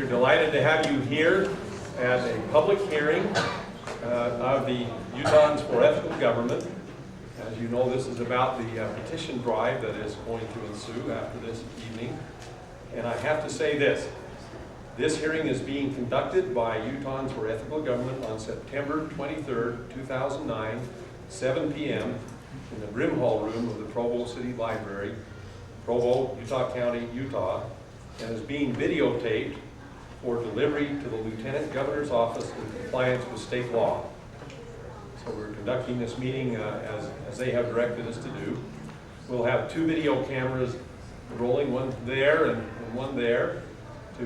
delighted to have you here at a public hearing of the Utahns for Ethical Government. As you know, this is about the petition drive that is going to ensue after this evening. And I have to say this hearing is being conducted by Utahns for Ethical Government on September 23rd, 2009, 7 p.m. in the Brimhall room of the Provo City Library, Provo, Utah County, Utah, and is being videotaped for delivery to the Lieutenant Governor's Office in compliance with state law. So we're conducting this meeting as they have directed us to do. We'll have two video cameras rolling, one there and one there, to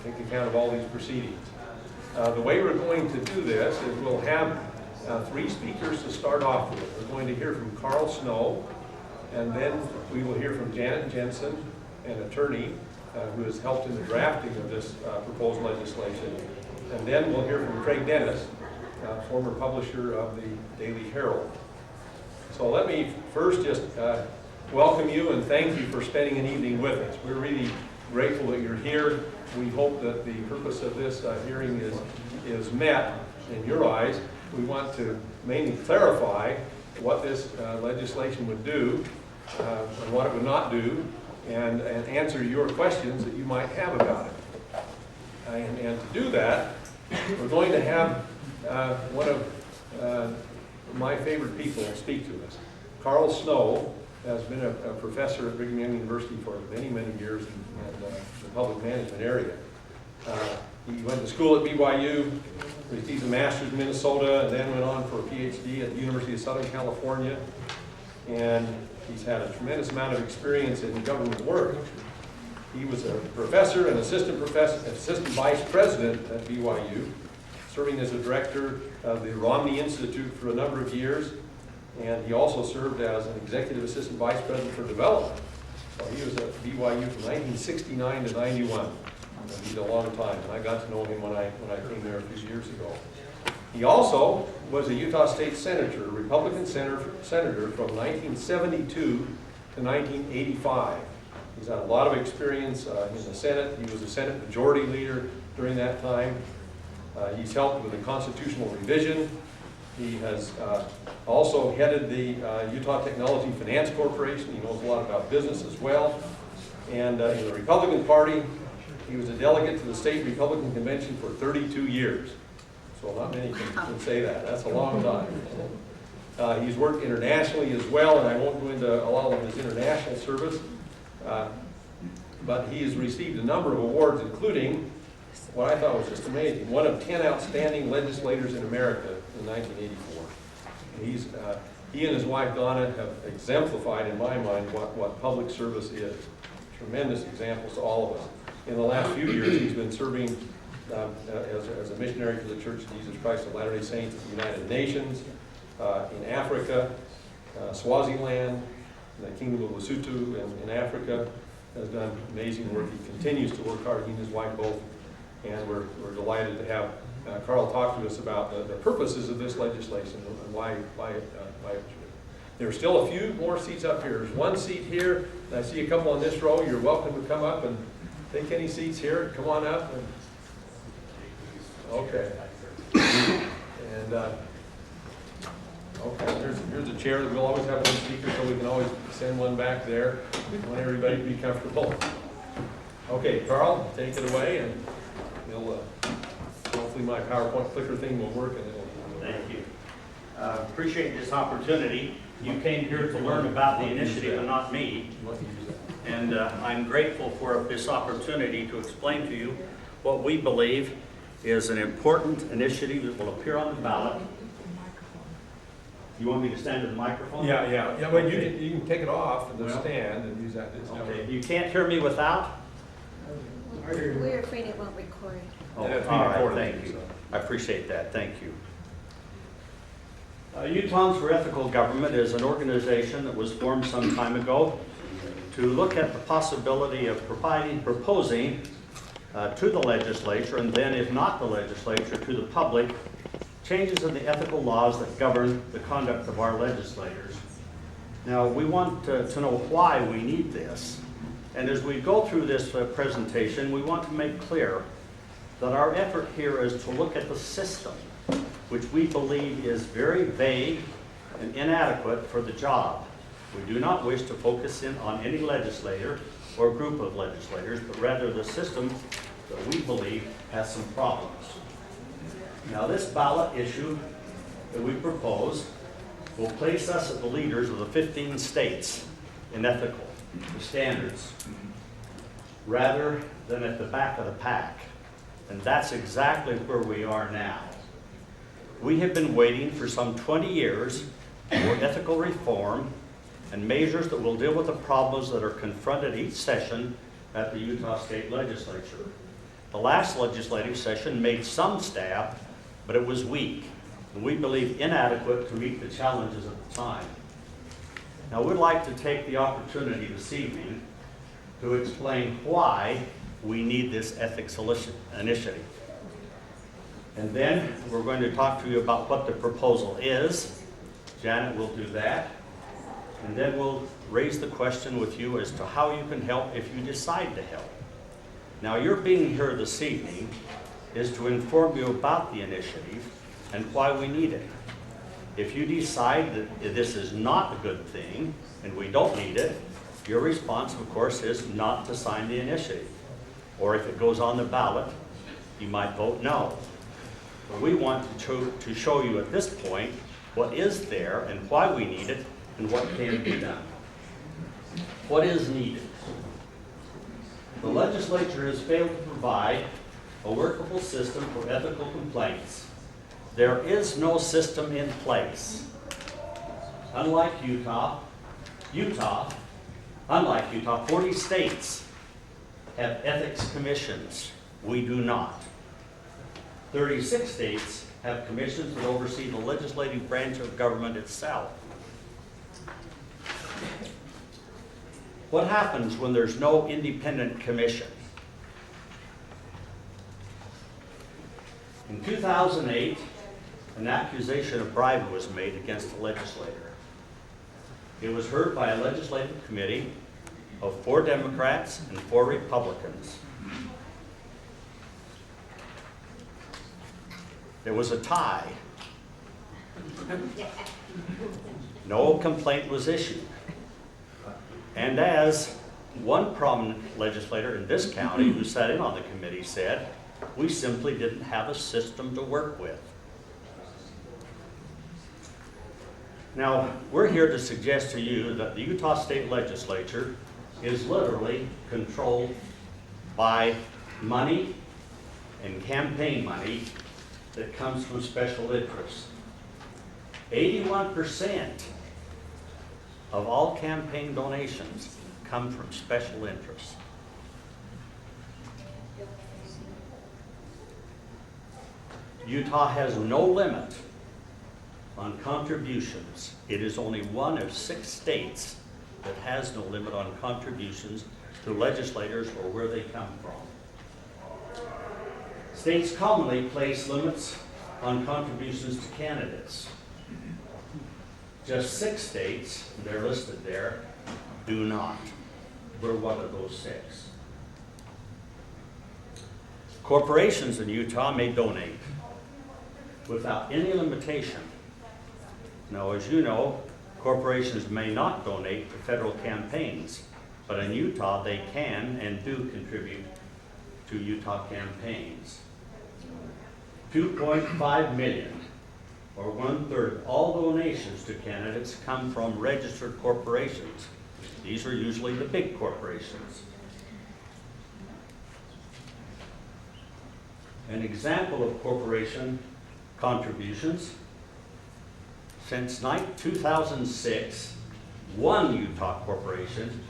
take account of all these proceedings. The way we're going to do this is we'll have three speakers to start off with. We're going to hear from Carl Snow, and then we will hear from Janet Jensen, an attorney who has helped in the drafting of this proposed legislation. And then we'll hear from Craig Dennis, former publisher of the Daily Herald. So let me first just welcome you and thank you for spending an evening with us. We're really grateful that you're here. We hope that the purpose of this hearing is met in your eyes. We want to mainly clarify what this legislation would do and what it would not do, and answer your questions that you might have about it. And to do that, we're going to have one of my favorite people speak to us. Carl Snow has been a professor at Brigham Young University for many, many years in the public management area. He went to school at BYU, received a master's in Minnesota, and then went on for a PhD at the University of Southern California. And he's had a tremendous amount of experience in government work. He was a professor and assistant vice president at BYU, serving as a director of the Romney Institute for a number of years. And he also served as an executive assistant vice president for development. So he was at BYU from 1969 to 91. He's a long time, and I got to know him when I came there a few years ago. He also was a Utah State Senator, a Republican senator from 1972 to 1985. He's had a lot of experience in the Senate. He was a Senate Majority Leader during that time. He's helped with the constitutional revision. He has also headed the Utah Technology Finance Corporation. He knows a lot about business as well. And in the Republican Party, he was a delegate to the State Republican Convention for 32 years. So not many can say that. That's a long time. He's worked internationally as well, and I won't go into a lot of his international service. But he has received a number of awards, including what I thought was just amazing, one of 10 outstanding legislators in America in 1984. He and his wife Donna have exemplified, in my mind, what public service is. Tremendous examples to all of us. In the last few years, he's been serving as a missionary for the Church of Jesus Christ of Latter-day Saints at the United Nations, in Africa, Swaziland, the Kingdom of Lesotho in Africa. Has done amazing work. He continues to work hard, he and his wife both, and we're delighted to have Carl talk to us about the purposes of this legislation and why it should. There are still a few more seats up here. There's one seat here, and I see a couple on this row. You're welcome to come up and take any seats here. Come on up. Okay. And okay, here's a chair that we'll always have one speaker, so we can always send one back there. We want everybody to be comfortable. Okay, Carl, take it away, and you'll hopefully my PowerPoint clicker thing will work. And thank you. Appreciate this opportunity. You came here to learn about the initiative and not me. And I'm grateful for this opportunity to explain to you what we believe is an important initiative that will appear on the ballot. You want me to stand to the microphone? Yeah. Well, okay. You can take it off and stand and use that. Okay. You can't hear me without? We're afraid it won't record. Oh, all right, thank you. I appreciate that. Thank you. Utahns for Ethical Government is an organization that was formed some time ago to look at the possibility of proposing to the legislature, and then if not the legislature, to the public, changes in the ethical laws that govern the conduct of our legislators. Now, we want to know why we need this. And as we go through this presentation, we want to make clear that our effort here is to look at the system, which we believe is very vague and inadequate for the job. We do not wish to focus in on any legislator or group of legislators, but rather the system that we believe has some problems. Now, this ballot issue that we propose will place us at the leaders of the 15 states in ethical standards, rather than at the back of the pack. And that's exactly where we are now. We have been waiting for some 20 years for ethical reform and measures that will deal with the problems that are confronted each session at the Utah State Legislature. The last legislative session made some stab, but it was weak, and we believe inadequate to meet the challenges of the time. Now, we'd like to take the opportunity this evening to explain why we need this ethics initiative. And then we're going to talk to you about what the proposal is. Janet will do that. And then we'll raise the question with you as to how you can help if you decide to help. Now, your being here this evening is to inform you about the initiative and why we need it. If you decide that this is not a good thing and we don't need it, your response, of course, is not to sign the initiative. Or if it goes on the ballot, you might vote no. But we want to show you at this point what is there and why we need it and what can be done. What is needed? The legislature has failed to provide a workable system for ethical complaints. There is no system in place. Unlike Utah, 40 states have ethics commissions. We do not. 36 states have commissions that oversee the legislative branch of government itself. What happens when there's no independent commission? In 2008, an accusation of bribery was made against a legislator. It was heard by a legislative committee of 4 Democrats and 4 Republicans. There was a tie. No complaint was issued. And as one prominent legislator in this county who sat in on the committee said, we simply didn't have a system to work with. Now, we're here to suggest to you that the Utah State Legislature is literally controlled by money and campaign money that comes from special interests. 81% of all campaign donations come from special interests. Utah has no limit on contributions. It is only one of 6 states that has no limit on contributions to legislators or where they come from. States commonly place limits on contributions to candidates. Just 6 states, they're listed there, do not. We're one of those 6. Corporations in Utah may donate without any limitation. Now, as you know, corporations may not donate to federal campaigns, but in Utah they can and do contribute to Utah campaigns. 2.5 million, or 1/3 of all donations to candidates, come from registered corporations. These are usually the big corporations. An example of corporation contributions: since 2006, one Utah corporation